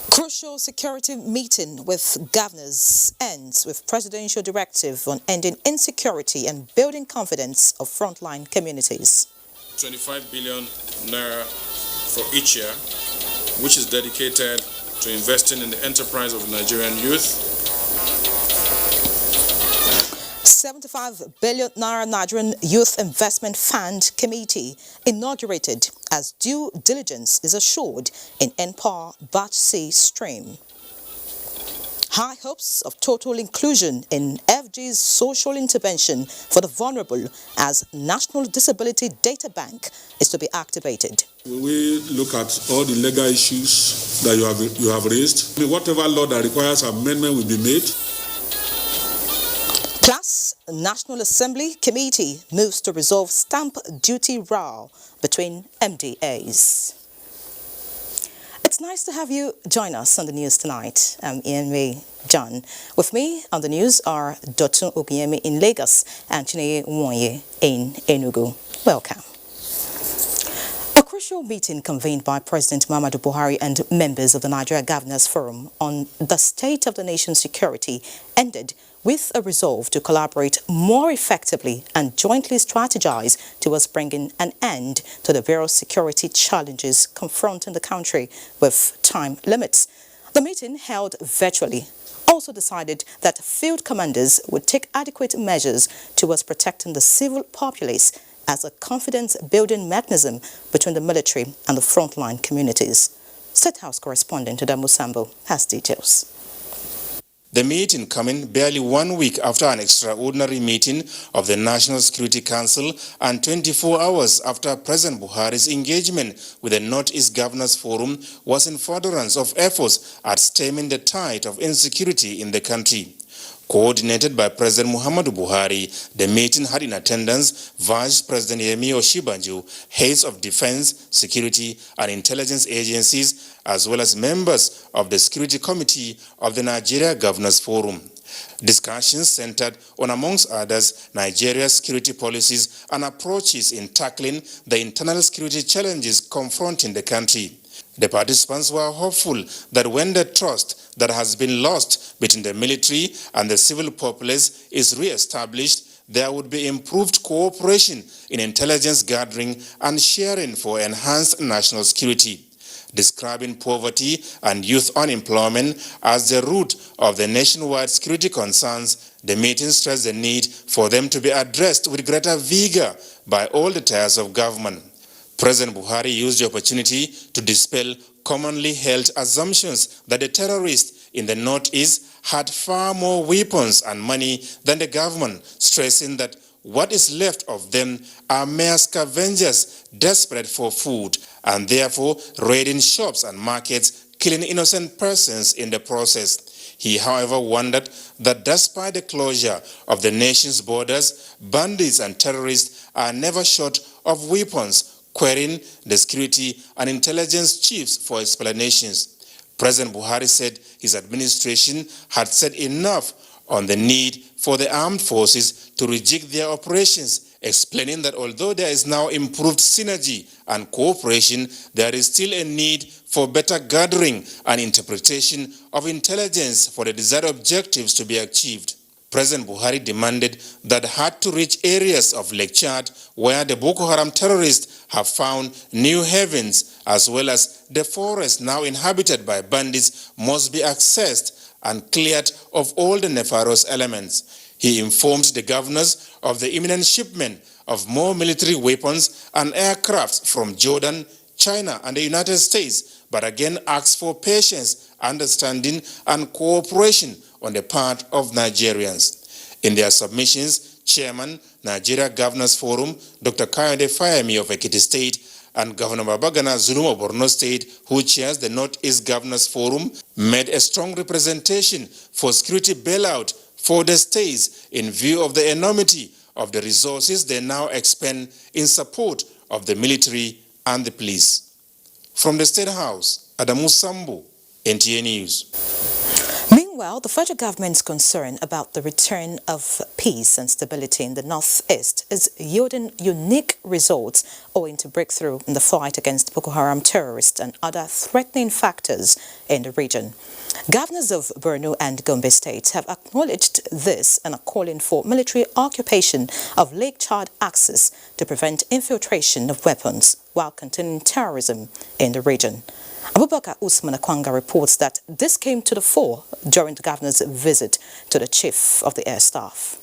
Crucial security meeting with governors ends with presidential directive on ending insecurity and building confidence of frontline communities. 25 billion naira for each year, which is dedicated to investing in the enterprise of the Nigerian youth. 75 billion naira Nigerian Youth Investment Fund Committee inaugurated as due diligence is assured in NTA Batch C stream. High hopes of total inclusion in FG's social intervention for the vulnerable as National Disability Data Bank is to be activated. We look at all the legal issues that you have raised. Whatever law that requires amendment will be made. Plus, National Assembly Committee moves to resolve stamp duty row between MDAs. It's nice to have you join us on the news tonight. I'm Ian John. With me on the news are Dotun Ogunyemi in Lagos and Chineye Nwonye in Enugu. Welcome. A crucial meeting convened by President Muhammadu Buhari and members of the Nigeria Governors Forum on the state of the nation's security ended with a resolve to collaborate more effectively and jointly strategize towards bringing an end to the various security challenges confronting the country with time limits. The meeting, held virtually, also decided that field commanders would take adequate measures towards protecting the civil populace as a confidence-building mechanism between the military and the frontline communities. State House correspondent Adamu Sambo has details. The meeting coming barely 1 week after an extraordinary meeting of the National Security Council and 24 hours after President Buhari's engagement with the Northeast Governors Forum was in furtherance of efforts at stemming the tide of insecurity in the country. Coordinated by President Muhammadu Buhari, the meeting had in attendance Vice President Yemi Oshibanju, heads of defense, security, and intelligence agencies, as well as members of the Security Committee of the Nigeria Governors Forum. Discussions centered on, amongst others, Nigeria's security policies and approaches in tackling the internal security challenges confronting the country. The participants were hopeful that when the trust that has been lost between the military and the civil populace is re-established, there would be improved cooperation in intelligence gathering and sharing for enhanced national security. Describing poverty and youth unemployment as the root of the nationwide security concerns, the meeting stressed the need for them to be addressed with greater vigor by all the tiers of government. President Buhari used the opportunity to dispel commonly held assumptions that the terrorists in the Northeast had far more weapons and money than the government, stressing that what is left of them are mere scavengers desperate for food and therefore raiding shops and markets, killing innocent persons in the process. He, however, wondered that despite the closure of the nation's borders, bandits and terrorists are never short of weapons, querying the security and intelligence chiefs for explanations. President Buhari said his administration had said enough on the need for the armed forces to rejig their operations, explaining that although there is now improved synergy and cooperation, there is still a need for better gathering and interpretation of intelligence for the desired objectives to be achieved. President Buhari demanded that hard-to-reach areas of Lake Chad, where the Boko Haram terrorists have found new havens, as well as the forest now inhabited by bandits, must be accessed and cleared of all the nefarious elements. He informed the governors of the imminent shipment of more military weapons and aircraft from Jordan, China, and the United States, but again asked for patience, understanding, and cooperation on the part of Nigerians. In their submissions, Chairman, Nigeria Governors Forum, Dr. Kayode Fayemi of Ekiti State, and Governor Babagana Zulum of Borno State, who chairs the Northeast Governors Forum, made a strong representation for security bailout for the states in view of the enormity of the resources they now expend in support of the military and the police. From the State House, Adamu Sambo, NTA News. Meanwhile, the federal government's concern about the return of peace and stability in the northeast is yielding unique results owing to breakthrough in the fight against Boko Haram terrorists and other threatening factors in the region. Governors of Borno and Gombe states have acknowledged this and are calling for military occupation of Lake Chad access to prevent infiltration of weapons while containing terrorism in the region. Abubakar Usman Akwanga reports that this came to the fore during the governor's visit to the chief of the air staff.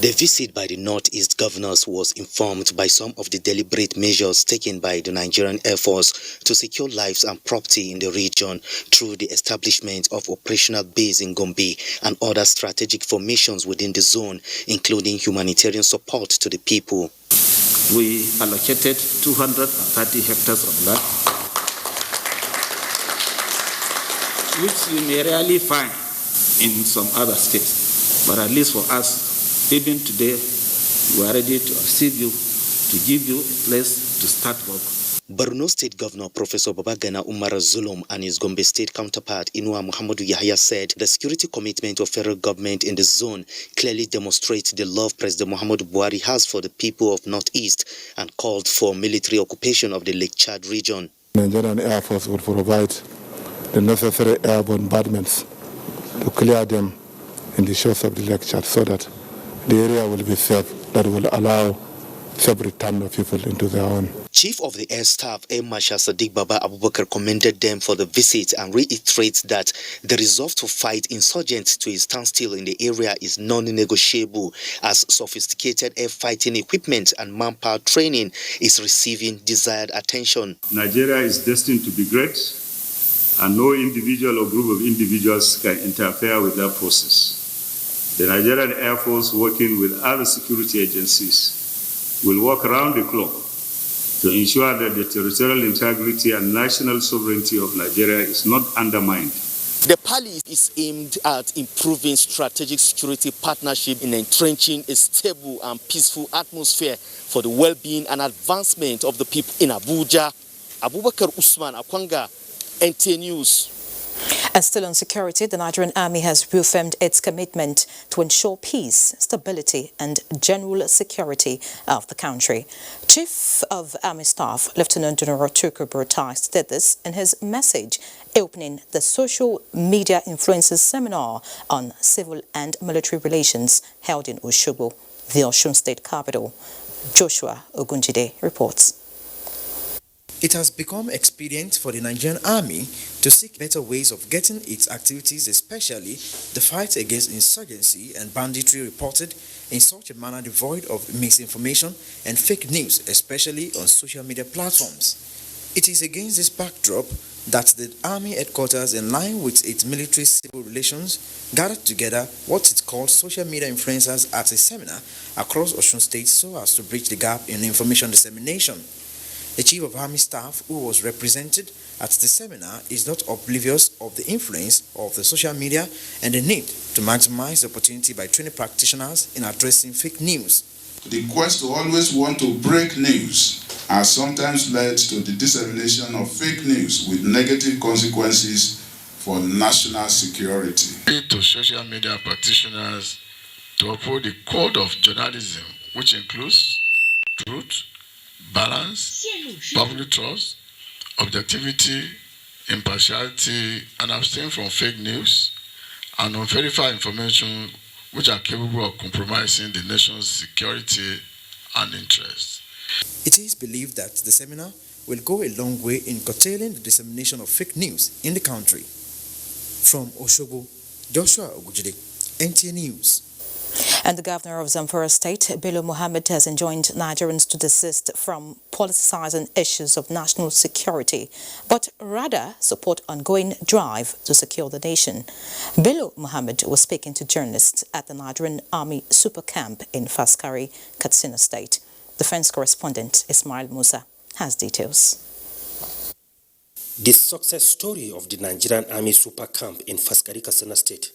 The visit by the Northeast governors was informed by some of the deliberate measures taken by the Nigerian Air Force to secure lives and property in the region through the establishment of operational base in Gombe and other strategic formations within the zone, including humanitarian support to the people. We allocated 230 hectares of land, which you may rarely find in some other states, but at least for us, even today, we are ready to receive you, to give you a place to start work. Borno State Governor Professor Babagana Umar Zulum and his Gombe State counterpart Inua Muhammadu Yahya said the security commitment of federal government in the zone clearly demonstrates the love President Muhammadu Buhari has for the people of Northeast and called for military occupation of the Lake Chad region. The Nigerian Air Force will provide the necessary air bombardments to clear them in the shores of the Lake Chad so that the area will be safe, that will allow safe return of people into their own. Chief of the Air Staff, Air Marshal Sadiq Baba Abubakar, commended them for the visit and reiterates that the resolve to fight insurgents to a standstill in the area is non-negotiable, as sophisticated air fighting equipment and manpower training is receiving desired attention. Nigeria is destined to be great, and no individual or group of individuals can interfere with that process. The Nigerian Air Force, working with other security agencies, will work around the clock to ensure that the territorial integrity and national sovereignty of Nigeria is not undermined. The Palace is aimed at improving strategic security partnership in entrenching a stable and peaceful atmosphere for the well-being and advancement of the people in Abuja. Abubakar Usman Akwanga, NTA News. And still on security, the Nigerian Army has reaffirmed its commitment to ensure peace, stability and general security of the country. Chief of Army Staff, Lieutenant General Tukur Buratai, stated this in his message opening the Social Media Influencers Seminar on Civil and Military Relations held in Osogbo, the Osun State capital. Joshua Ogunjide reports. It has become expedient for the Nigerian Army to seek better ways of getting its activities, especially the fight against insurgency and banditry, reported in such a manner devoid of misinformation and fake news, especially on social media platforms. It is against this backdrop that the Army headquarters, in line with its military-civil relations, gathered together what it called social media influencers at a seminar across Osun State so as to bridge the gap in information dissemination. The Chief of Army Staff, who was represented at the seminar, is not oblivious of the influence of the social media and the need to maximize the opportunity by training practitioners in addressing fake news. The quest to always want to break news has sometimes led to the dissemination of fake news with negative consequences for national security. To social media practitioners to uphold the code of journalism, which includes truth, balance, public trust, objectivity, impartiality, and abstain from fake news and unverified information which are capable of compromising the nation's security and interests. It is believed that the seminar will go a long way in curtailing the dissemination of fake news in the country. From Osogbo, Joshua Ogujide, NTA News. And the governor of Zamfara State, Bello Muhammad, has enjoined Nigerians to desist from politicizing issues of national security, but rather support ongoing drive to secure the nation. Bello Muhammad was speaking to journalists at the Nigerian Army Super Camp in Faskari, Katsina State. Defense correspondent Ismail Musa has details. The success story of the Nigerian Army Super Camp in Faskari, Katsina State,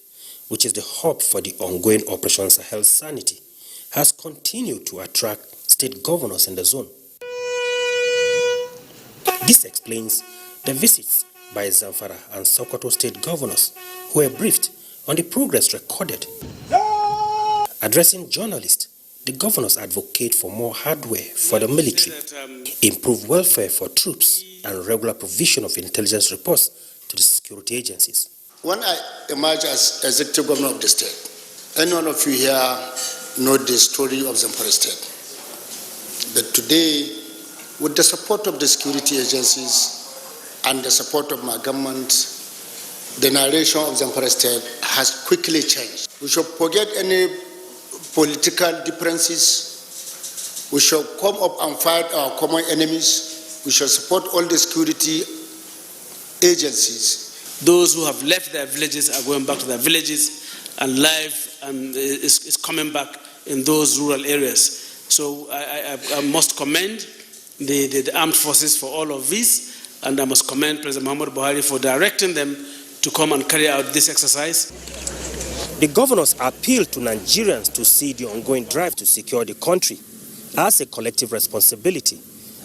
which is the hub for the ongoing Operation Sahel Sanity, has continued to attract state governors in the zone. This explains the visits by Zamfara and Sokoto state governors, who were briefed on the progress recorded. Addressing journalists, the governors advocate for more hardware for the military, improved welfare for troops, and regular provision of intelligence reports to the security agencies. When I emerged as executive governor of the state, any one of you here know the story of Zamfara State. But today, with the support of the security agencies and the support of my government, the narration of Zamfara State has quickly changed. We should forget any political differences. We should come up and fight our common enemies. We should support all the security agencies. Those who have left their villages are going back to their villages, and life is coming back in those rural areas. So I must commend the armed forces for all of this, and I must commend President Muhammadu Buhari for directing them to come and carry out this exercise. The governors appeal to Nigerians to see the ongoing drive to secure the country as a collective responsibility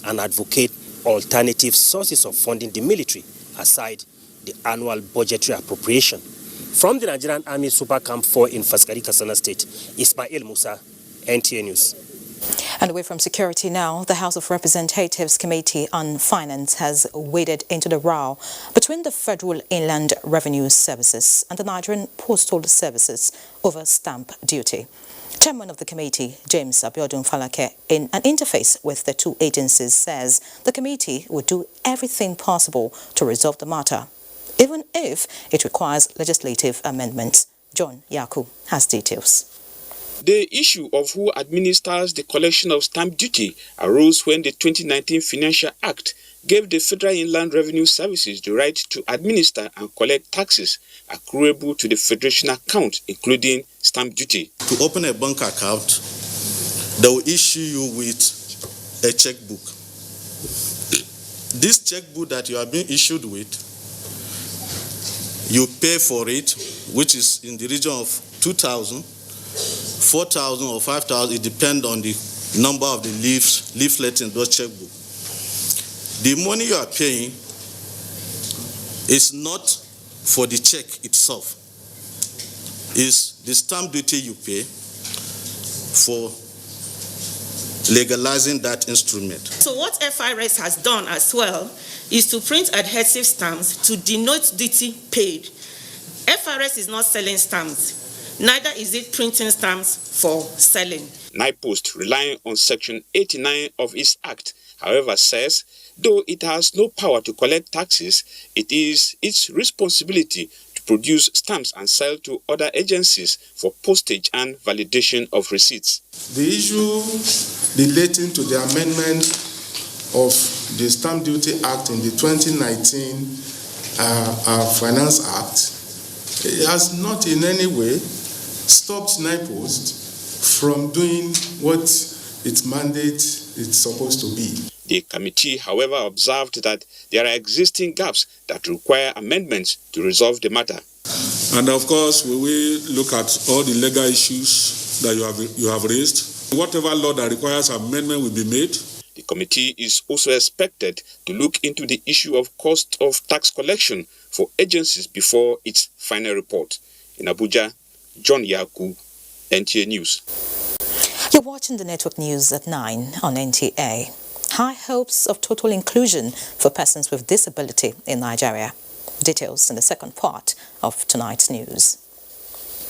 and advocate alternative sources of funding the military aside the annual budgetary appropriation. From the Nigerian Army Super Camp 4 in Faskari, Katsina State, Ismail Musa, NTA News. And away from security now, the House of Representatives Committee on Finance has waded into the row between the Federal Inland Revenue Services and the Nigerian Postal Services over stamp duty. Chairman of the committee, James Abiodun Falake, in an interface with the two agencies, says the committee would do everything possible to resolve the matter, even if it requires legislative amendments. John Yaku has details. The issue of who administers the collection of stamp duty arose when the 2019 Financial Act gave the Federal Inland Revenue Services the right to administer and collect taxes accruable to the Federation account, including stamp duty. To open a bank account, they will issue you with a checkbook. This checkbook that you are being issued with, you pay for it, which is in the region of 2,000, 4,000 or 5,000, it depends on the number of the leaflets in those checkbook. The money you are paying is not for the check itself. It's the stamp duty you pay for legalizing that instrument. So what FIRS has done as well is to print adhesive stamps to denote duty paid. FIRS is not selling stamps. Neither is it printing stamps for selling. NIPOST, relying on Section 89 of its Act, however, says though it has no power to collect taxes, it is its responsibility to produce stamps and sell to other agencies for postage and validation of receipts. The issue relating to the amendment of the Stamp Duty Act in the 2019 Finance Act has not in any way stopped NIPOST from doing what its mandate is supposed to be. The committee, however, observed that there are existing gaps that require amendments to resolve the matter. And of course, we will look at all the legal issues that you have raised. Whatever law that requires amendment will be made. The committee is also expected to look into the issue of cost of tax collection for agencies before its final report. In Abuja, John Yaku, NTA News. You're watching the network news at 9 on NTA. High hopes of total inclusion for persons with disability in Nigeria. Details in the second part of tonight's news.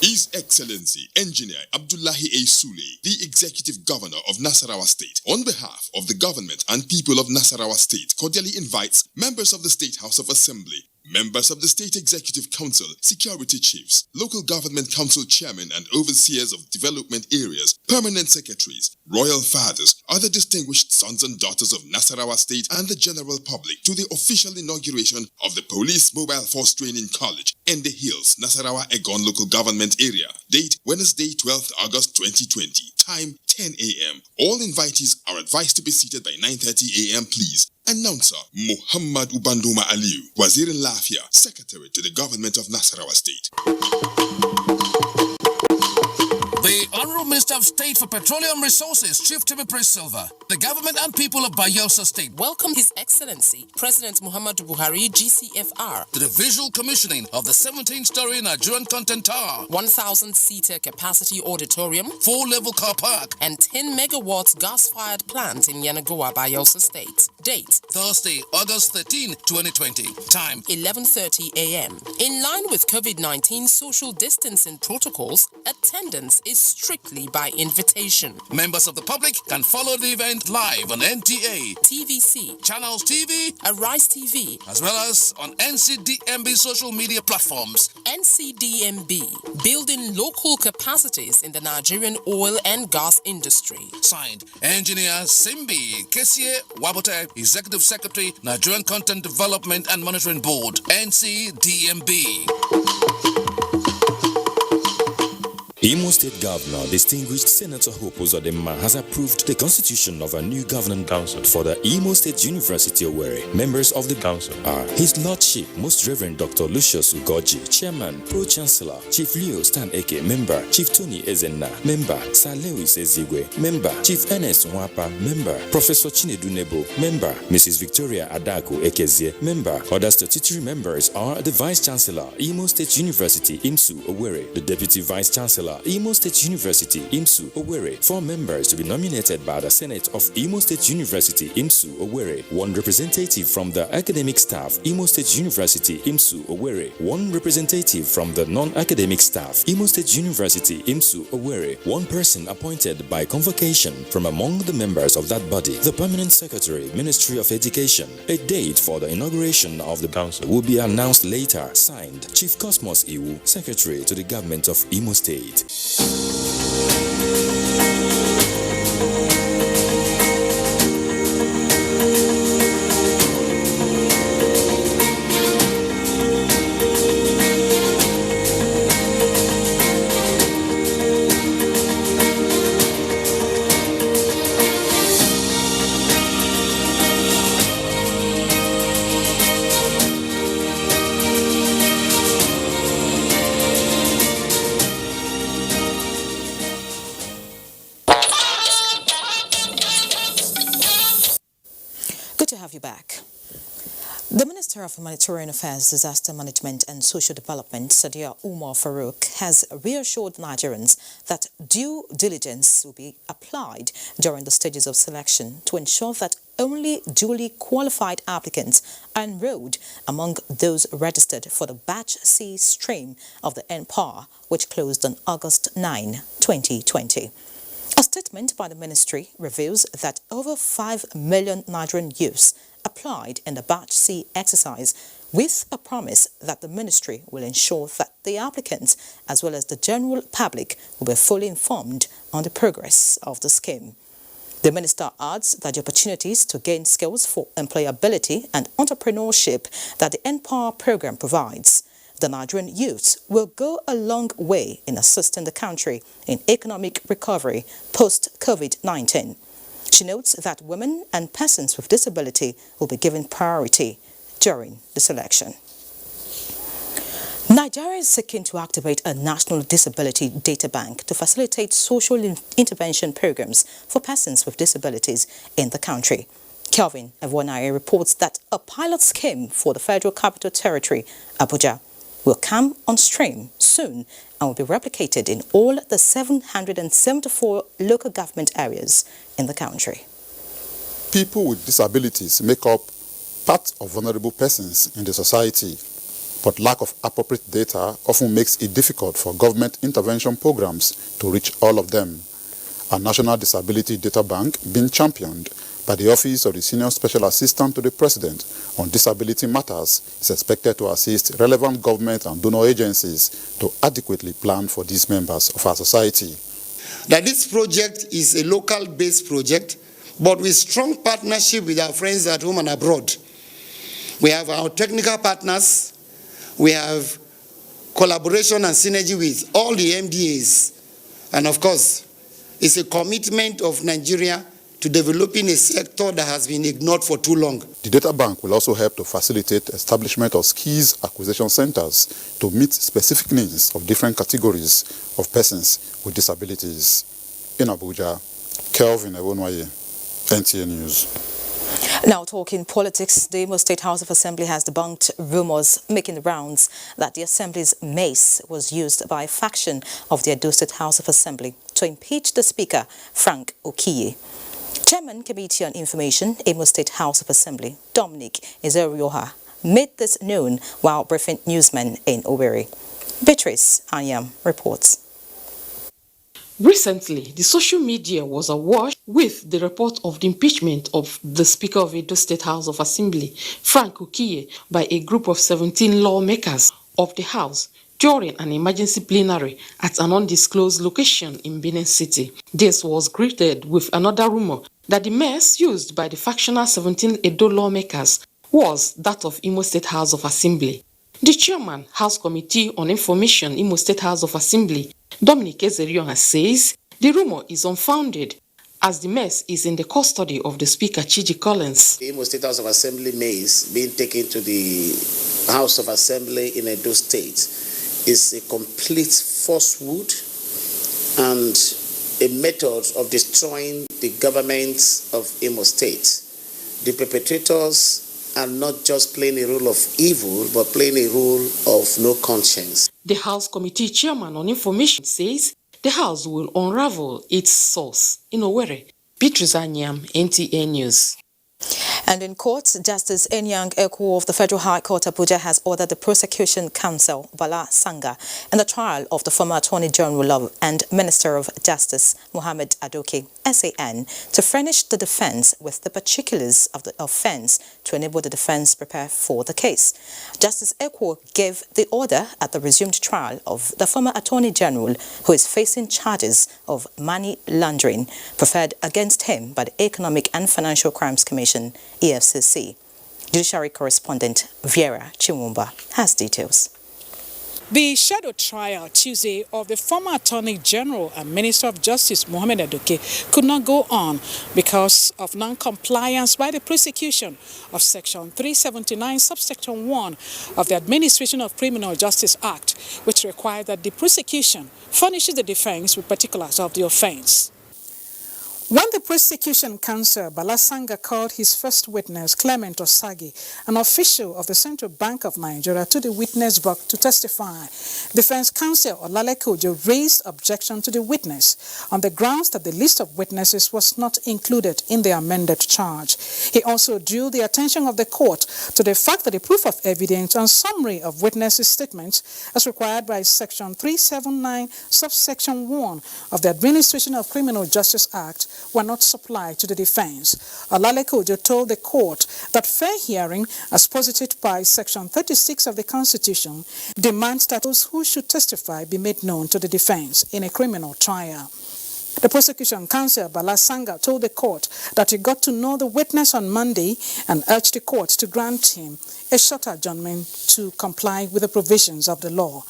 His Excellency Engineer Abdullahi A. Sule, the Executive Governor of Nasarawa State, on behalf of the government and people of Nasarawa State, cordially invites members of the State House of Assembly, members of the State Executive Council, security chiefs, local government council chairmen and overseers of development areas, permanent secretaries, royal fathers, other distinguished sons and daughters of Nasarawa State and the general public to the official inauguration of the Police Mobile Force Training College in the Hills, Nasarawa Egon Local Government Area. Date Wednesday, 12th August 2020. Time 10 a.m. All invitees are advised to be seated by 9:30 a.m. please. Announcer Muhammad Ubanduma Aliu, Wazir Lafia, Secretary to the Government of Nasarawa State. The Honorable Minister of State for Petroleum Resources, Chief Timothy Silva, the government and people of Bayelsa State welcome His Excellency President Muhammadu Buhari, GCFR, to the visual commissioning of the 17-story Nigerian Content Tower, 1,000-seater capacity auditorium, 4-level car park, and 10 megawatts gas-fired plant in Yenagoa, Bayelsa State. Date: Thursday, August 13, 2020. Time: 11:30 a.m. In line with COVID-19 social distancing protocols, attendance is strictly by invitation. Members of the public can follow the event live on NTA, TVC, Channels TV, Arise TV, as well as on NCDMB social media platforms. NCDMB, building local capacities in the Nigerian oil and gas industry. Signed, Engineer Simbi Kesie Wabote, Executive Secretary, Nigerian Content Development and Monitoring Board, NCDMB. Imo State Governor, distinguished Senator Hope Uzodimma, has approved the constitution of a new governing council for the Imo State University Owerri. Members of the council are His Lordship, Most Reverend Dr. Lucius Ugoji, Chairman, Pro-Chancellor, Chief Leo Stan Eke, Member, Chief Tony Ezenna, Member, Sir Lewis Ezigwe, Member, Chief Ernest Nwapa, Member, Professor Chinedu Nebo, Member, Mrs. Victoria Adaku Ekezie, Member. Other statutory members are the Vice Chancellor, Imo State University, IMSU Owerri, the Deputy Vice Chancellor, Imo State University, IMSU Owerri. 4 members to be nominated by the Senate of Imo State University, IMSU Owerri. 1 representative from the academic staff, Imo State University, IMSU Owerri. 1 representative from the non-academic staff, Imo State University, IMSU Owerri. 1 person appointed by convocation from among the members of that body. The Permanent Secretary, Ministry of Education. A date for the inauguration of the council will be announced later. Signed, Chief Cosmos Iwu, Secretary to the Government of Imo State. Back. The Minister of Humanitarian Affairs, Disaster Management and Social Development, Sadia Umar Farouk, has reassured Nigerians that due diligence will be applied during the stages of selection to ensure that only duly qualified applicants are enrolled among those registered for the Batch C stream of the NPAR, which closed on August 9, 2020. A statement by the ministry reveals that over 5 million Nigerian youths applied in the Batch C exercise, with a promise that the ministry will ensure that the applicants as well as the general public will be fully informed on the progress of the scheme. The minister adds that the opportunities to gain skills for employability and entrepreneurship that the NPAR program provides, the Nigerian youths will go a long way in assisting the country in economic recovery post-COVID-19. She notes that women and persons with disability will be given priority during the selection. Nigeria is seeking to activate a national disability data bank to facilitate social intervention programs for persons with disabilities in the country. Kelvin Evonai reports that a pilot scheme for the Federal Capital Territory, Abuja, will come on stream soon and will be replicated in all the 774 local government areas in the country. People with disabilities make up part of vulnerable persons in the society, but lack of appropriate data often makes it difficult for government intervention programs to reach all of them. A National Disability Data Bank being championed by the Office of the Senior Special Assistant to the President on Disability Matters is expected to assist relevant government and donor agencies to adequately plan for these members of our society. That this project is a local-based project, but with strong partnership with our friends at home and abroad. We have our technical partners, we have collaboration and synergy with all the MDAs, and of course, it's a commitment of Nigeria to developing a sector that has been ignored for too long. The data bank will also help to facilitate establishment of skills acquisition centers to meet specific needs of different categories of persons with disabilities. In Abuja, Kelvin Ebonwaye, NTA News. Now talking politics, the Imo State House of Assembly has debunked rumors making the rounds that the Assembly's mace was used by a faction of the Edo State House of Assembly to impeach the Speaker, Frank Okiye. Chairman Committee on Information, Imo State House of Assembly, Dominic Ezerioha, made this known while briefing newsmen in Owerri. Beatrice Anyam reports. Recently, the social media was awash with the report of the impeachment of the Speaker of Edo State House of Assembly, Frank Okiye, by a group of 17 lawmakers of the House during an emergency plenary at an undisclosed location in Benin City. This was greeted with another rumor that the mess used by the factional 17 Edo lawmakers was that of Imo State House of Assembly. The chairman, House Committee on Information, Imo State House of Assembly, Dominic Ezerioha, says the rumor is unfounded as the mess is in the custody of the Speaker, Chiji Collins. The Imo State House of Assembly maize being taken to the House of Assembly in Edo State is a complete falsehood and a method of destroying the government of Imo State. The perpetrators are not just playing a role of evil, but playing a role of no conscience. The House Committee Chairman on Information says the House will unravel its source in Owerri. Beatrice Anyam, NTA News. And in court, Justice Enyang Eko of the Federal High Court Abuja has ordered the prosecution counsel, Bala Sanga, in the trial of the former Attorney General and Minister of Justice, Mohammed Adoke, SAN, to furnish the defense with the particulars of the offense to enable the defense prepare for the case. Justice Eko gave the order at the resumed trial of the former Attorney General, who is facing charges of money laundering preferred against him by the Economic and Financial Crimes Commission, EFCC. Judiciary correspondent Vera Chimumba has details. The shadow trial Tuesday of the former Attorney General and Minister of Justice Mohammed Adoke could not go on because of non-compliance by the prosecution of Section 379, Subsection 1 of the Administration of Criminal Justice Act, which required that the prosecution furnishes the defense with particulars of the offense. When the prosecution counsel, Balasanga called his first witness, Clement Osagi, an official of the Central Bank of Nigeria, to the witness box to testify, defense counsel Olale Kojo raised objection to the witness on the grounds that the list of witnesses was not included in the amended charge. He also drew the attention of the court to the fact that the proof of evidence and summary of witnesses' statements, as required by Section 379, Subsection 1 of the Administration of Criminal Justice Act, were not supplied to the defense. Olale Kojo told the court that fair hearing, as posited by Section 36 of the Constitution, demands that those who should testify be made known to the defense in a criminal trial. The prosecution counsel, Balasanga, told the court that he got to know the witness on Monday and urged the court to grant him a short adjournment to comply with the provisions of the law.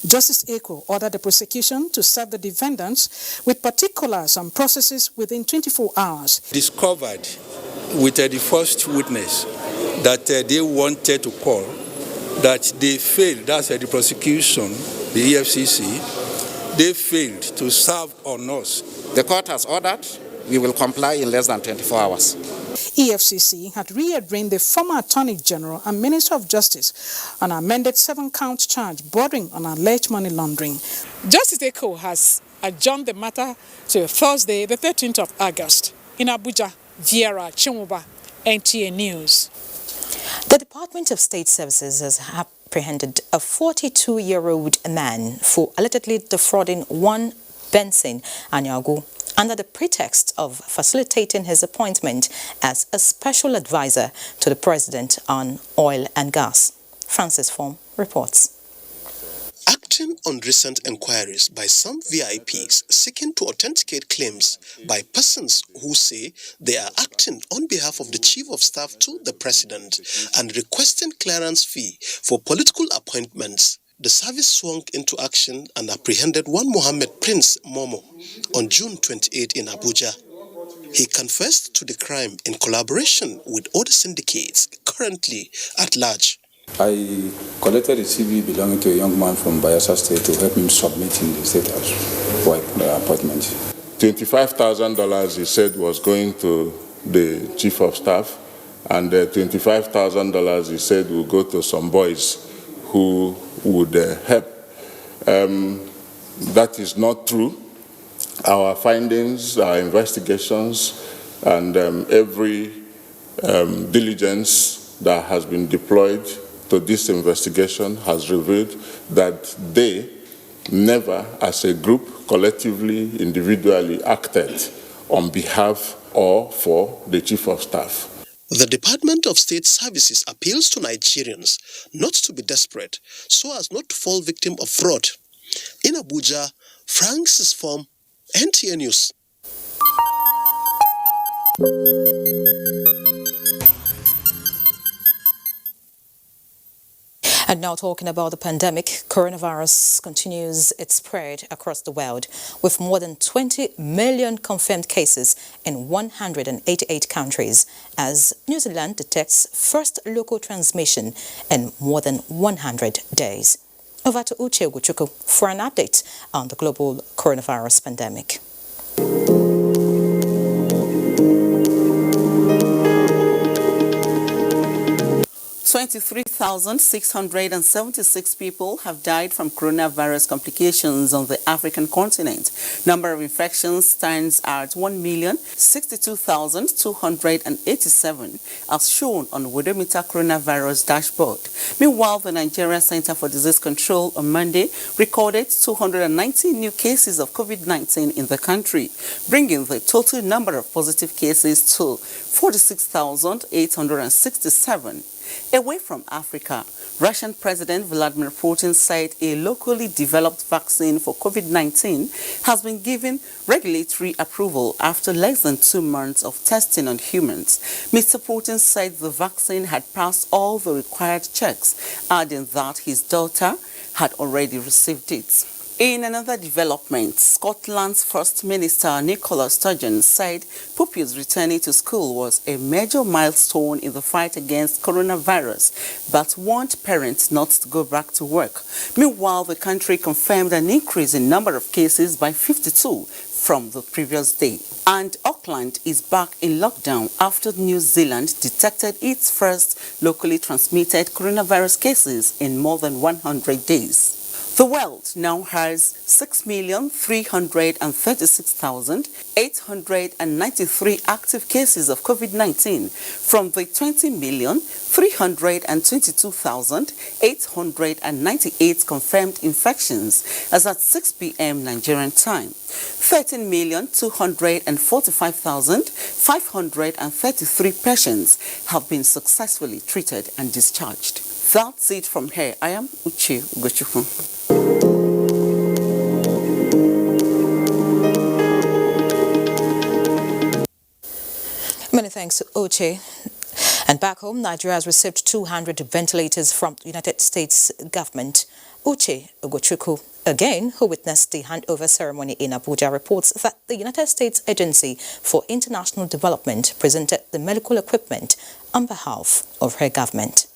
Justice Eko ordered the prosecution to serve the defendants with particulars and processes within 24 hours. Discovered with the first witness that they wanted to call, that they failed, that's the prosecution, the EFCC, they failed to serve on us. The court has ordered, we will comply in less than 24 hours. EFCC had rearranged the former Attorney General and Minister of Justice on an amended 7-count charge bordering on alleged money laundering. Justice Eko has adjourned the matter to Thursday, the 13th of August. In Abuja, Vera Chimumba, NTA News. The Department of State Services has apprehended a 42-year-old man for allegedly defrauding one Benson Anyago under the pretext of facilitating his appointment as a special advisor to the president on oil and gas. Francis Form reports. Acting on recent inquiries by some VIPs seeking to authenticate claims by persons who say they are acting on behalf of the Chief of Staff to the President and requesting clearance fee for political appointments, the service swung into action and apprehended one Mohammed Prince Momo on June 28 in Abuja. He confessed to the crime in collaboration with other syndicates currently at large. I collected a CV belonging to a young man from Bayelsa State to help him submit in the State House for appointment. $25,000 he said was going to the chief of staff, and $25,000 he said will go to some boys who would help. That is not true. Our findings, our investigations, and every diligence that has been deployed to this investigation has revealed that they never, as a group, collectively, individually, acted on behalf or for the Chief of Staff. The Department of State Services appeals to Nigerians not to be desperate so as not to fall victim of fraud. In Abuja, Francis Form, NTA News. And now talking about the pandemic, coronavirus continues its spread across the world with more than 20 million confirmed cases in 188 countries as New Zealand detects first local transmission in more than 100 days. Over to Uche Ogochukwu for an update on the global coronavirus pandemic. 23,676 people have died from coronavirus complications on the African continent. Number of infections stands at 1,062,287, as shown on Worldometer coronavirus dashboard. Meanwhile, the Nigeria Center for Disease Control on Monday recorded 219 new cases of COVID-19 in the country, bringing the total number of positive cases to 46,867. Away from Africa, Russian President Vladimir Putin said a locally developed vaccine for COVID-19 has been given regulatory approval after less than 2 months of testing on humans. Mr. Putin said the vaccine had passed all the required checks, adding that his daughter had already received it. In another development, Scotland's First Minister Nicola Sturgeon said pupils returning to school was a major milestone in the fight against coronavirus, but warned parents not to go back to work. Meanwhile, the country confirmed an increase in number of cases by 52 from the previous day. And Auckland is back in lockdown after New Zealand detected its first locally transmitted coronavirus cases in more than 100 days. The world now has 6,336,893 active cases of COVID-19 from the 20,322,898 confirmed infections as at 6 p.m. Nigerian time. 13,245,533 patients have been successfully treated and discharged. That's it from here. I am Uche Ogochukwu. Many thanks to Uche. And back home, Nigeria has received 200 ventilators from the United States government. Uche Ogochukwu, again, who witnessed the handover ceremony in Abuja, reports that the United States Agency for International Development presented the medical equipment on behalf of her government.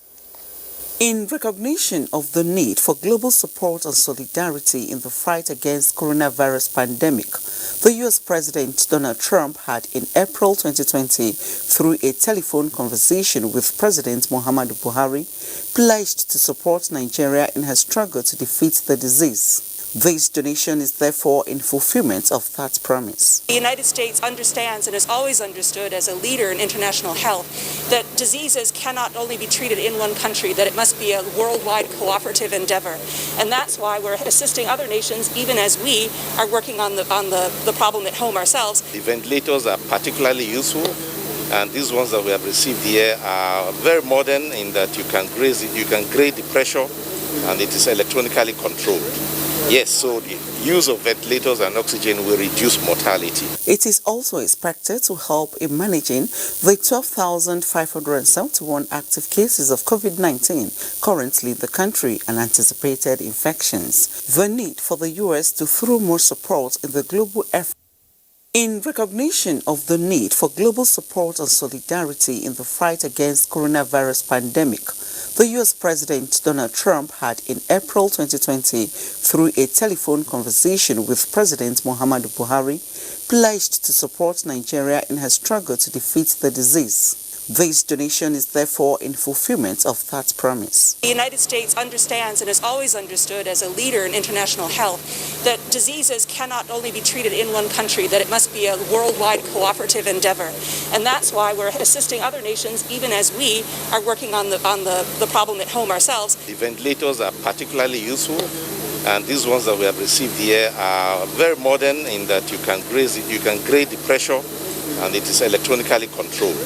In recognition of the need for global support and solidarity in the fight against coronavirus pandemic, the U.S. President Donald Trump had in April 2020, through a telephone conversation with President Muhammadu Buhari, pledged to support Nigeria in her struggle to defeat the disease. This donation is therefore in fulfillment of that promise. The United States understands and has always understood as a leader in international health that diseases cannot only be treated in one country, that it must be a worldwide cooperative endeavor. And that's why we're assisting other nations, even as we are working on the problem at home ourselves. The ventilators are particularly useful, and these ones that we have received here are very modern in that you can grade the pressure, and it is electronically controlled. Yes, so the use of ventilators and oxygen will reduce mortality. It is also expected to help in managing the 12,571 active cases of COVID-19 currently in the country and anticipated infections. The need for the U.S. to throw more support in the global effort In recognition of the need for global support and solidarity in the fight against coronavirus pandemic, the U.S. President Donald Trump had in April 2020, through a telephone conversation with President Muhammadu Buhari, pledged to support Nigeria in her struggle to defeat the disease. This donation is therefore in fulfillment of that promise. The United States understands and has always understood as a leader in international health that diseases cannot only be treated in one country, that it must be a worldwide cooperative endeavor. And that's why we're assisting other nations, even as we are working on the problem at home ourselves. The ventilators are particularly useful, and these ones that we have received here are very modern in that you can grade the pressure, and it is electronically controlled.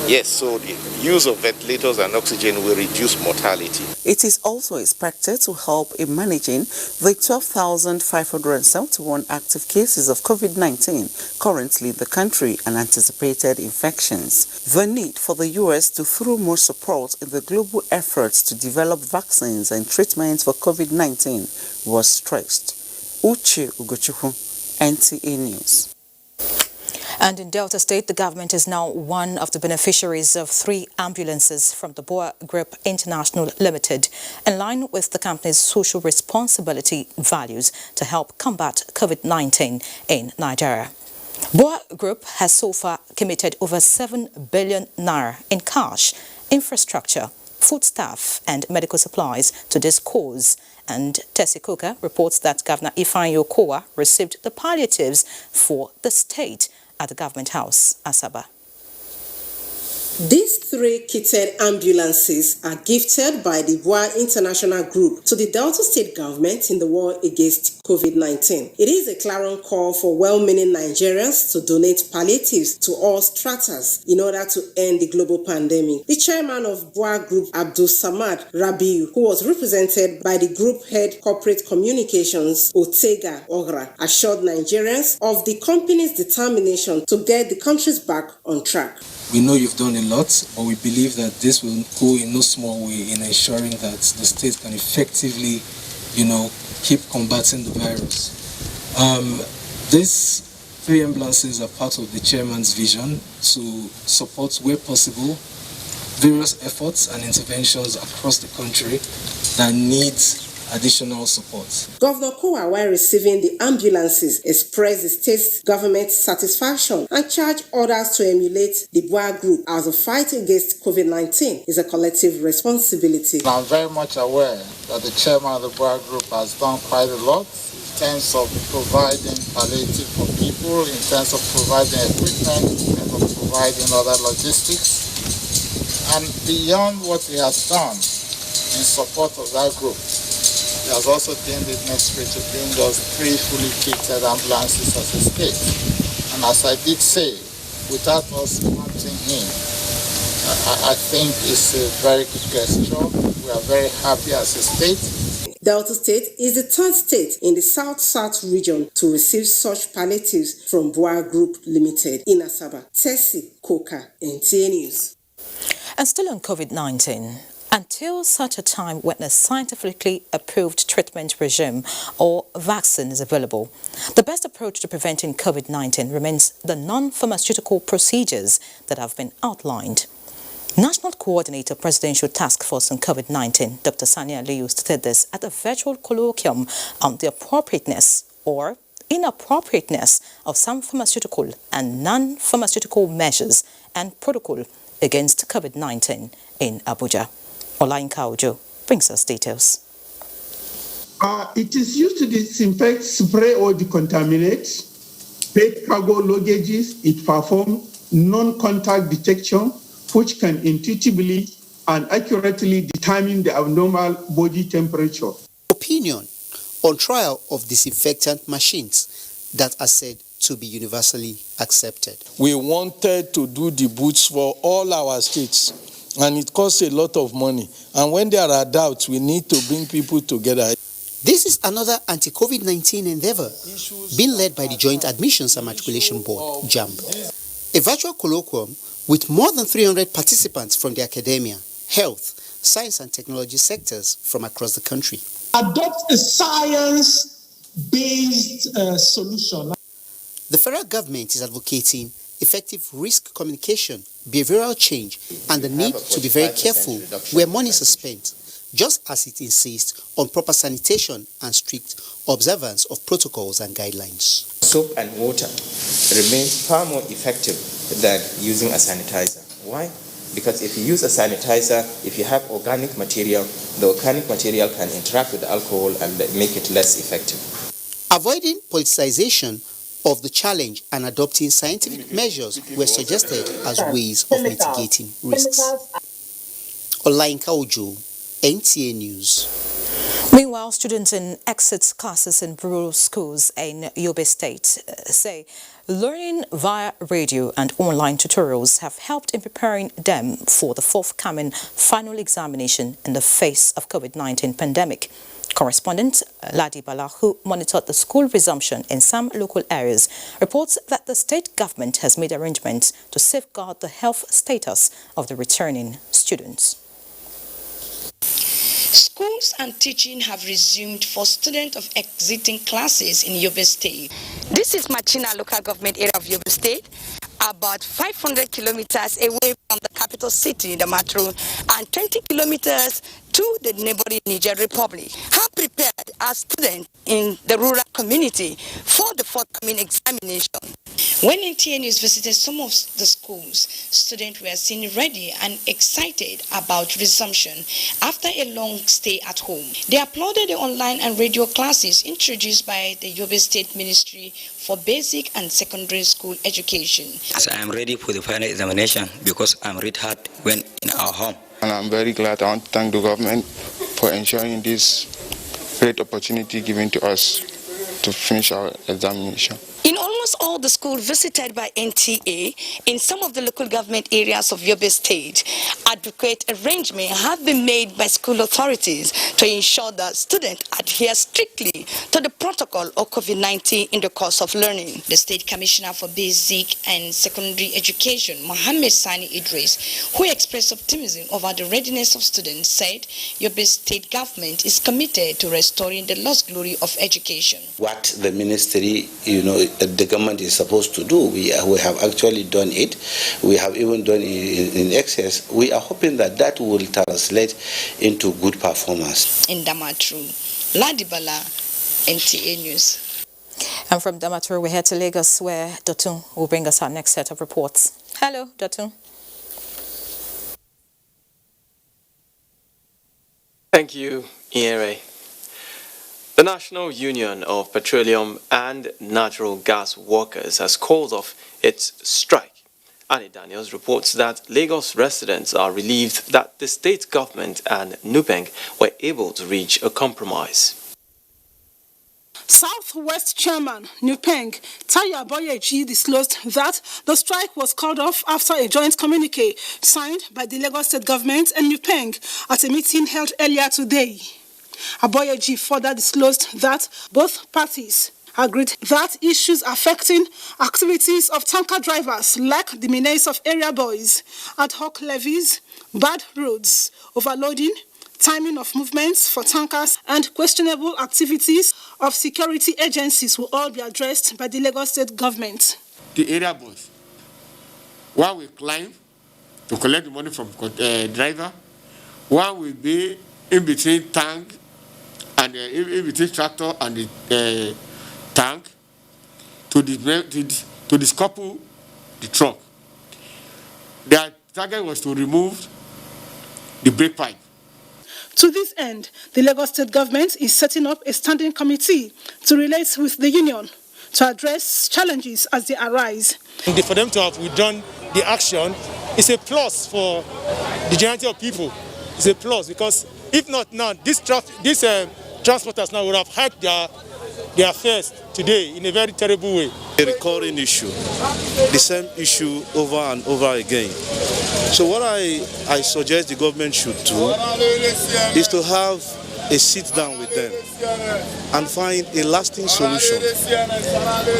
Yes, so the use of ventilators and oxygen will reduce mortality. It is also expected to help in managing the 12,571 active cases of COVID-19 currently in the country and anticipated infections. The need for the U.S. to throw more support in the global efforts to develop vaccines and treatments for COVID-19 was stressed. Uche Ugochukwu, NTA News. And in Delta State, the government is now one of the beneficiaries of 3 ambulances from the Boa Group International Limited, in line with the company's social responsibility values to help combat COVID-19 in Nigeria. Boa Group has so far committed over 7 billion naira in cash, infrastructure, foodstuff and medical supplies to this cause. And Tessie Coker reports that Governor Ifeanyi Okowa received the palliatives for the state at the Government House, Asaba. These 3 kitted ambulances are gifted by the Boa International Group to the Delta State government in the war against COVID-19. It is a clarion call for well-meaning Nigerians to donate palliatives to all stratas in order to end the global pandemic. The chairman of Boa Group, Abdul Samad Rabiu, who was represented by the group head corporate communications, Otega Ogra, assured Nigerians of the company's determination to get the countries back on track. We know you've done a lot, but we believe that this will go in no small way in ensuring that the state can effectively, keep combating the virus. These 3 ambulances are part of the chairman's vision to support, where possible, various efforts and interventions across the country that need additional support. Governor Kowa, while receiving the ambulances, expressed the state's government's satisfaction and charged others to emulate the Boa Group as the fight against COVID-19 is a collective responsibility. I'm very much aware that the chairman of the Boa Group has done quite a lot in terms of providing palliative for people, in terms of providing equipment, in terms of providing other logistics. And beyond what he has done in support of that group, he has also deemed it necessary to bring us 3 fully kitted ambulances as a state. And as I did say, without us wanting him, I think it's a very good gesture. We are very happy as a state. Delta State is the 3rd state in the South-South region to receive such palliatives from Boa Group Limited in Asaba. Tessie Coker, NTA News. And still on COVID-19, until such a time when a scientifically approved treatment regime or vaccine is available, the best approach to preventing COVID-19 remains the non-pharmaceutical procedures that have been outlined. National Coordinator Presidential Task Force on COVID-19, Dr. Sani Aliyu, stated this at a virtual colloquium on the appropriateness or inappropriateness of some pharmaceutical and non-pharmaceutical measures and protocol against COVID-19 in Abuja. Olainka Ojo brings us details. It is used to disinfect, spray or decontaminate paid cargo luggages. It performs non-contact detection, which can intuitively and accurately determine the abnormal body temperature. Opinion on trial of disinfectant machines that are said to be universally accepted. We wanted to do the booths for all our states, and it costs a lot of money. And when there are doubts, we need to bring people together. This is another anti-COVID-19 endeavor being led by the Joint Admissions and Matriculation Board, JAMB. A virtual colloquium with more than 300 participants from the academia, health, science and technology sectors from across the country. Adopt a science-based solution. The federal government is advocating effective risk communication, behavioral change, and the need to be very careful where monies are spent, just as it insists on proper sanitation and strict observance of protocols and guidelines. Soap and water remains far more effective than using a sanitizer. Why? Because if you use a sanitizer, if you have organic material, the organic material can interact with the alcohol and make it less effective. Avoiding politicization of the challenge and adopting scientific measures were suggested as ways of mitigating risks. Olainka Ojo, NTA News. Meanwhile, students in exit classes in rural schools in Yobe State say learning via radio and online tutorials have helped in preparing them for the forthcoming final examination in the face of COVID-19 pandemic. Correspondent Ladi Bala, who monitored the school resumption in some local areas, reports that the state government has made arrangements to safeguard the health status of the returning students. Schools and teaching have resumed for students of exiting classes in Yobe State. This is Machina local government area of Yobe State, about 500 kilometers away from the capital city, the Matru, and 20 kilometers to the neighboring Niger Republic. How prepared are students in the rural community for the forthcoming examination? When NTA News visited some of the schools, students were seen ready and excited about resumption after a long stay at home. They applauded the online and radio classes introduced by the Yobe State Ministry for Basic and Secondary School Education. I am ready for the final examination because I'm read hard when in our home. And I'm very glad. I want to thank the government for ensuring this great opportunity given to us to finish our examination. In almost all the schools visited by NTA, in some of the local government areas of Yobe State, adequate arrangements have been made by school authorities to ensure that students adhere strictly to the protocol of COVID-19 in the course of learning. The State Commissioner for Basic and Secondary Education, Mohammed Sani Idris, who expressed optimism over the readiness of students, said Yobe State government is committed to restoring the lost glory of education. What the ministry, the government is supposed to do, we have actually done it. We have even done it in excess. We are hoping that that will translate into good performance. In Damatru, Ladibala, NTA News. And from Damatru, we head to Lagos, where Dotun will bring us our next set of reports. Hello, Dotun. Thank you, Iere. The National Union of Petroleum and Natural Gas Workers has called off its strike. Annie Daniels reports that Lagos residents are relieved that the state government and NUPENG were able to reach a compromise. Southwest Chairman NUPENG Tayo Aboyeji disclosed that the strike was called off after a joint communique signed by the Lagos State Government and NUPENG at a meeting held earlier today. Aboyeji further disclosed that both parties agreed that issues affecting activities of tanker drivers like the menace of area boys, ad hoc levies, bad roads, overloading, timing of movements for tankers, and questionable activities of security agencies will all be addressed by the Lagos State Government. The area boys, one will climb to collect the money from driver, one will be in between tank and in between tractor and the tank to discouple the truck. Their target was to remove the brake pipe. To this end, the Lagos State Government is setting up a standing committee to relate with the union to address challenges as they arise. For them to have withdrawn the action is a plus for the majority of people. It's a plus because if not now, these transporters now would have hiked their fares today in a very terrible way. A recurring issue, the same issue over and over again. So what I suggest the government should do is to have a sit down with them and find a lasting solution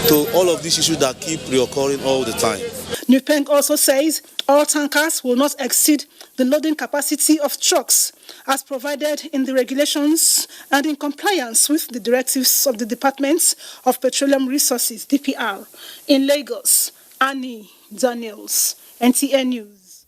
to all of these issues that keep reoccurring all the time. Nupeng also says all tankers will not exceed the loading capacity of trucks as provided in the regulations and in compliance with the directives of the Department of Petroleum Resources, DPR, in Lagos. Annie Daniels, NTA News.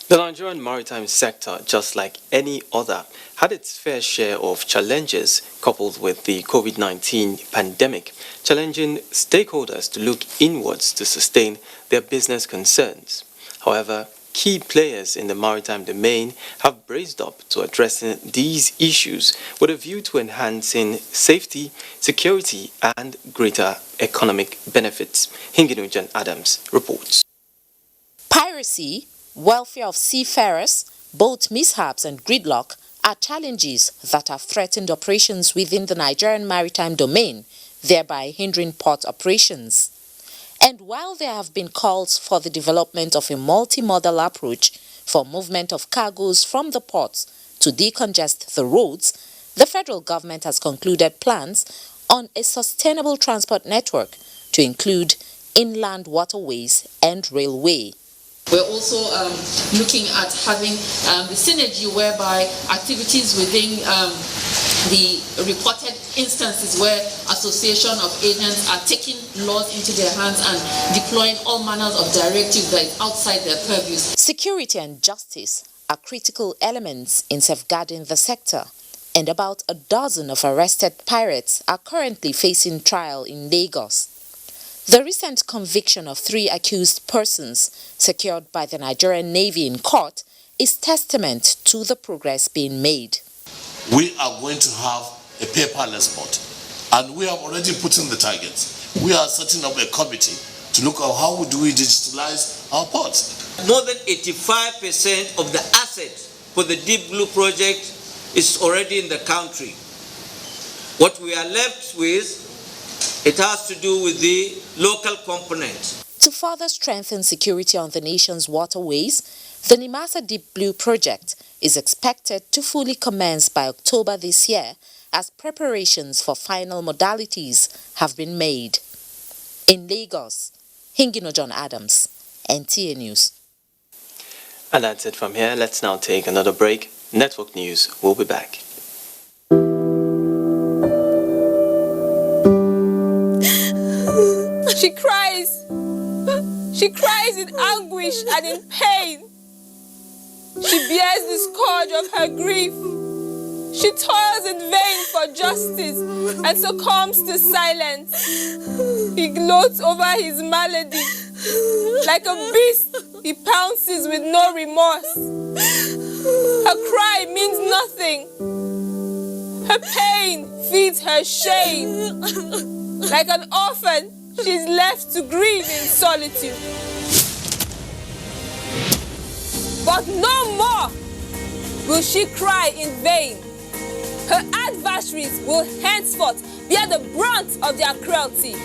The Nigerian maritime sector, just like any other, had its fair share of challenges coupled with the COVID-19 pandemic, challenging stakeholders to look inwards to sustain their business concerns. However, key players in the maritime domain have braced up to addressing these issues with a view to enhancing safety, security, and greater economic benefits. Hinginujan Adams reports. Piracy, welfare of seafarers, boat mishaps and gridlock are challenges that have threatened operations within the Nigerian maritime domain, thereby hindering port operations. And while there have been calls for the development of a multimodal approach for movement of cargoes from the ports to decongest the roads, the federal government has concluded plans on a sustainable transport network to include inland waterways and railway. We're also looking at having the synergy whereby activities within the reported instances where association of agents are taking laws into their hands and deploying all manners of directives that is outside their purview. Security and justice are critical elements in safeguarding the sector, and about a dozen of arrested pirates are currently facing trial in Lagos. The recent conviction of 3 accused persons secured by the Nigerian Navy in court is testament to the progress being made. We are going to have a paperless port, and we have already put in the targets. We are setting up a committee to look at how do we digitalize our ports. More than 85% of the assets for the Deep Blue project is already in the country. What we are left with, it has to do with the local component. To further strengthen security on the nation's waterways, the Nimasa Deep Blue project is expected to fully commence by October this year as preparations for final modalities have been made. In Lagos, Hinginojon Adams, NTA News. And that's it from here. Let's now take another break. Network News will be back. She cries. She cries in anguish and in pain. She bears the scourge of her grief. She toils in vain for justice and succumbs to silence. He gloats over his malady. Like a beast, he pounces with no remorse. Her cry means nothing. Her pain feeds her shame. Like an orphan, she's left to grieve in solitude. But no more will she cry in vain. Her adversaries will henceforth bear the brunt of their cruelty.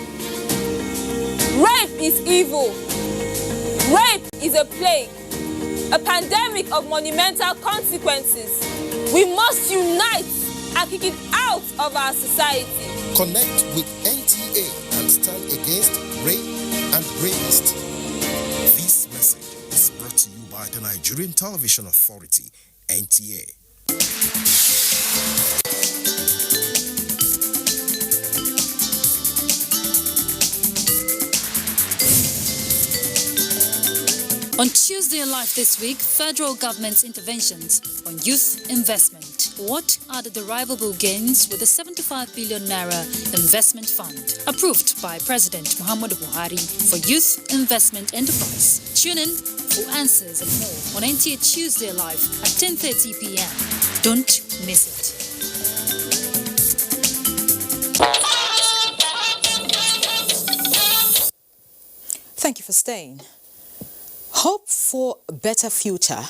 Rape is evil. Rape is a plague, a pandemic of monumental consequences. We must unite and kick it out of our society. Connect with NTA and stand against rape and rapists. This message is brought to you by the Nigerian Television Authority, NTA. On Tuesday Live this week, federal government's interventions on youth investment. What are the derivable gains with the 75 billion naira investment fund approved by President Muhammadu Buhari for youth investment enterprise? Tune in for answers and more on NTA Tuesday Live at 10:30 p.m. Don't miss it. Thank you for staying. Hope for a better future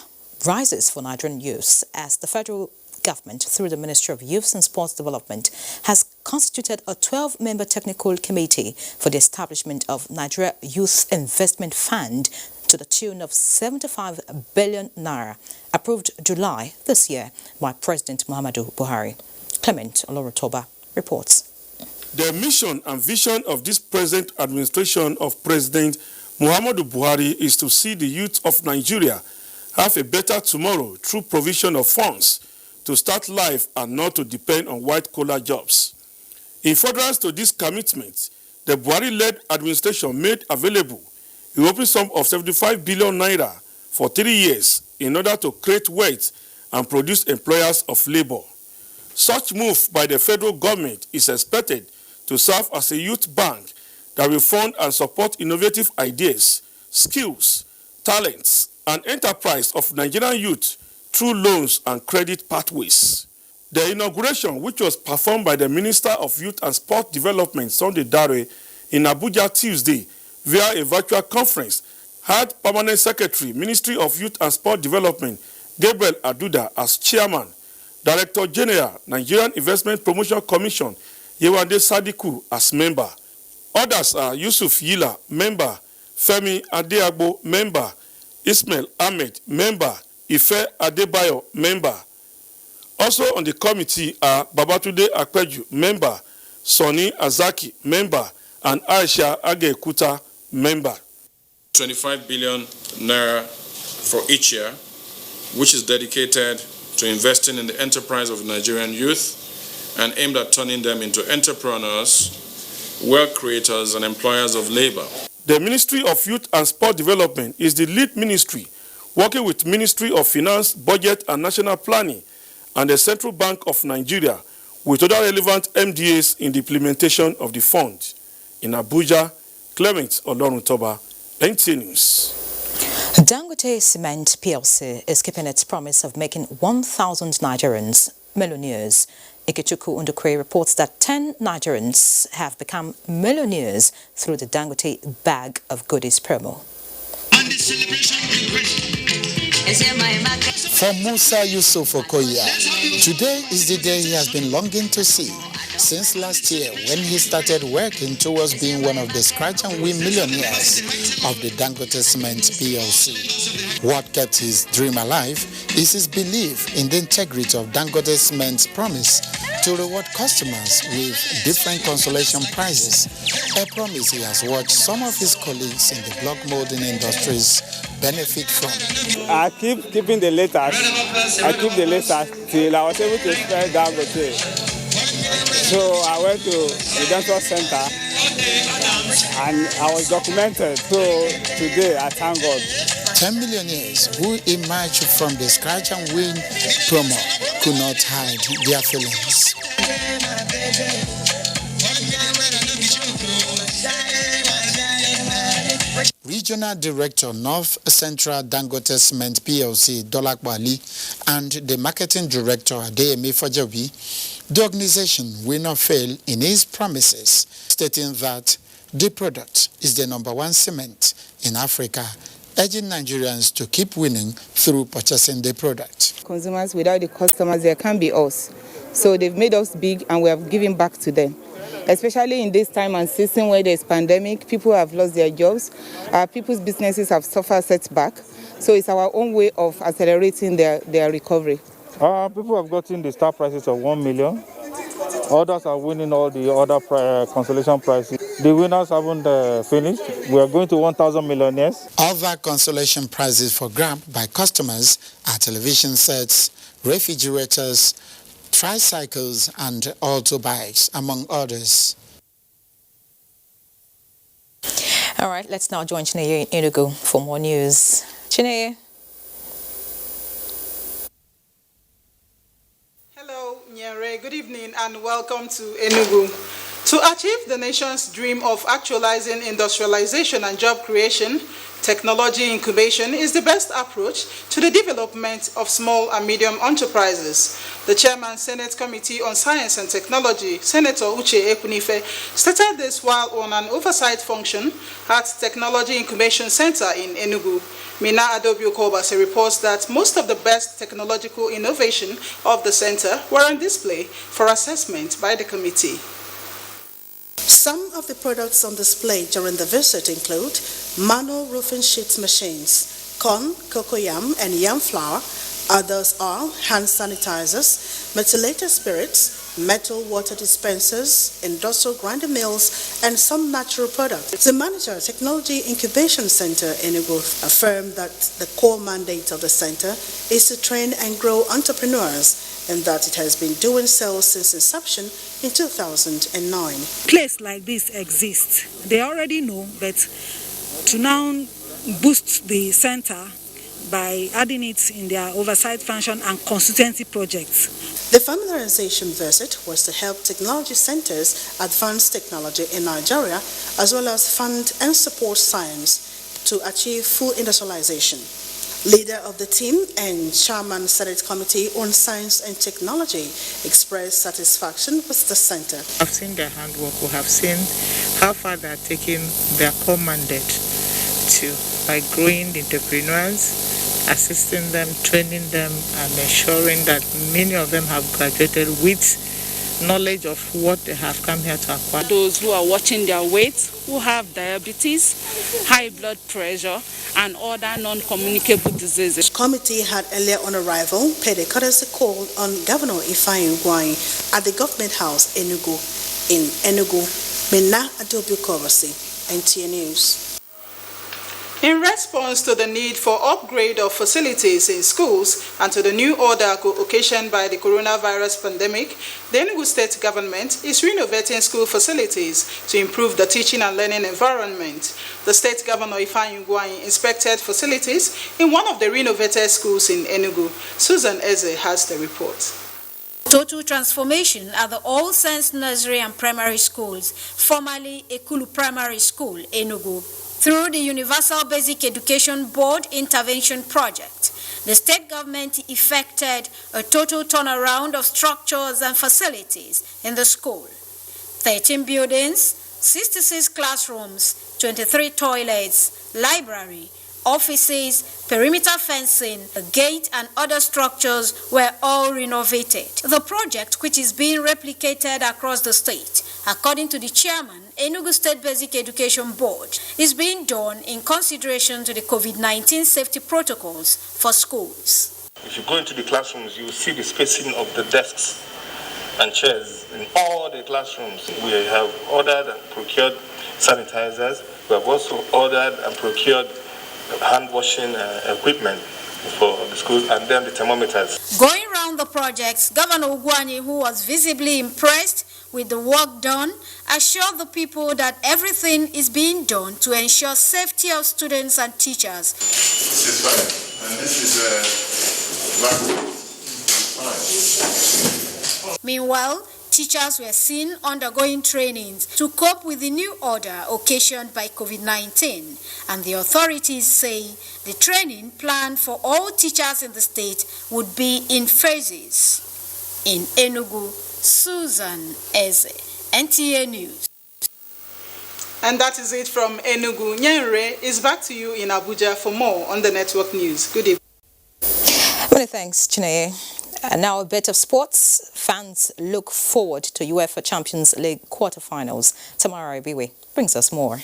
rises for Nigerian youths as the federal government, through the Ministry of Youth and Sports Development, has constituted a 12-member technical committee for the establishment of Nigeria Youth Investment Fund to the tune of 75 billion naira, approved July this year by President Muhammadu Buhari. Clement Olorotoba reports. The mission and vision of this present administration of President Muhammadu Buhari is to see the youth of Nigeria have a better tomorrow through provision of funds to start life and not to depend on white-collar jobs. In furtherance to this commitment, the Buhari-led administration made available a whopping sum of 75 billion naira for 3 years in order to create wealth and produce employers of labor. Such move by the federal government is expected to serve as a youth bank that will fund and support innovative ideas, skills, talents, and enterprise of Nigerian youth through loans and credit pathways. The inauguration, which was performed by the Minister of Youth and Sport Development, Sunday Dare, in Abuja Tuesday via a virtual conference, had Permanent Secretary, Ministry of Youth and Sport Development, Gabriel Aduda as chairman, Director General, Nigerian Investment Promotion Commission, Yewande Sadiku as member. Others are Yusuf Yila, member, Femi Adeagbo, member, Ismail Ahmed, member, Ife Adebayo, member. Also on the committee are Babatunde Akpeju, member, Sonny Azaki, member, and Aisha Agekuta, member. 25 billion naira for each year, which is dedicated to investing in the enterprise of Nigerian youth and aimed at turning them into entrepreneurs, wealth creators, and employers of labor. The Ministry of Youth and Sport Development is the lead ministry, working with Ministry of Finance, Budget and National Planning and the Central Bank of Nigeria with other relevant MDAs in the implementation of the fund. In Abuja, Clement Oloruntoba, NTA News. Dangote Cement PLC is keeping its promise of making 1,000 Nigerians millionaires. Ikechukwu Ndukwe reports that 10 Nigerians have become millionaires through the Dangote Bag of Goodies promo. For Musa Yusuf Okoya, today is the day he has been longing to see since last year when he started working towards being one of the scratch and win millionaires of the Dangote Cement PLC. What kept his dream alive is his belief in the integrity of Dangote Cement's promise to reward customers with different consolation prizes, a promise he has watched some of his colleagues in the block molding industries benefit from. I keep keeping the letters. I keep the letters till I was able to spell Dangote. So I went to the dental center and I was documented. So today I thank God. 10 millionaires who emerged from the scratch and win promo could not hide their feelings. Regional Director North Central Dangote Cement PLC Dolakbo Ali and the Marketing Director Adeyemi Fajobi, the organization will not fail in its promises, stating that the product is the #1 cement in Africa, urging Nigerians to keep winning through purchasing the product. Consumers, without the customers, there can't be us. So they've made us big and we have given back to them. Especially in this time and season where there's pandemic, people have lost their jobs, people's businesses have suffered setback. So it's our own way of accelerating their recovery. People have gotten the start prices of 1 million. Others are winning all the other consolation prizes. The winners haven't finished. We are going to 1,000 millionaires. Other consolation prizes for grab by customers are television sets, refrigerators, tricycles and auto bikes, among others. All right, let's now join Chineye in Enugu for more news. Chineye. Hello, Nyere. Good evening and welcome to Enugu. To achieve the nation's dream of actualizing industrialization and job creation, technology incubation is the best approach to the development of small and medium enterprises. The Chairman, Senate Committee on Science and Technology, Senator Uche Ekunife, stated this while on an oversight function at Technology Incubation Center in Enugu. Mina Adobio-Kobase reports that most of the best technological innovation of the center were on display for assessment by the committee. Some of the products on display during the visit include manual roofing sheet machines, corn, cocoyam, and yam flour. Others are hand sanitizers, methylated spirits, metal water dispensers, industrial grinding mills, and some natural products. The manager, Technology Incubation Center Enugu, affirmed that the core mandate of the center is to train and grow entrepreneurs, and that it has been doing so since inception in 2009. Place like this exists. They already know, but to now boost the center by adding it in their oversight function and consultancy projects. The familiarization visit was to help technology centers advance technology in Nigeria, as well as fund and support science to achieve full industrialization. Leader of the team and Chairman Senate Committee on Science and Technology expressed satisfaction with the center. I've seen their handwork. We have seen how far they are taking their core mandate to by growing the entrepreneurs, assisting them, training them, and ensuring that many of them have graduated with knowledge of what they have come here to acquire. Those who are watching their weight, who have diabetes, high blood pressure, and other non-communicable diseases. The committee had earlier on arrival paid a courtesy call on Governor Ifeanyi Ugwuanyi at the Government House, Enugu, in Enugu. Minna Adobu-Korosi, NTA News. In response to the need for upgrade of facilities in schools and to the new order occasioned by the coronavirus pandemic, the Enugu State government is renovating school facilities to improve the teaching and learning environment. The State Governor Ifeanyi Ugwuanyi inspected facilities in one of the renovated schools in Enugu. Susan Eze has the report. Total transformation at the All Saints Nursery and Primary Schools, formerly Ekulu Primary School, Enugu, through the Universal Basic Education Board Intervention Project. The state government effected a total turnaround of structures and facilities in the school. 13 buildings, 66 classrooms, 23 toilets, library, offices, perimeter fencing, a gate and other structures were all renovated. The project, which is being replicated across the state, according to the chairman, Enugu State Basic Education Board, is being done in consideration to the COVID-19 safety protocols for schools. If you go into the classrooms, you will see the spacing of the desks and chairs in all the classrooms. We have ordered and procured sanitizers. We have also ordered and procured hand washing equipment for the schools, and then the thermometers. Going around the projects, Governor Ugwuanyi, who was visibly impressed with the work done, assured the people that everything is being done to ensure safety of students and teachers. This is fine, and this is black. Meanwhile, teachers were seen undergoing trainings to cope with the new order occasioned by COVID-19, and the authorities say the training planned for all teachers in the state would be in phases. In Enugu, Susan Eze, NTA News. And that is it from Enugu. Nyenre is back to you in Abuja for more on the network news. Good evening. Many thanks, Chineye. And now a bit of sports. Fans look forward to UEFA Champions League quarterfinals. Tamara Ibiwe brings us more.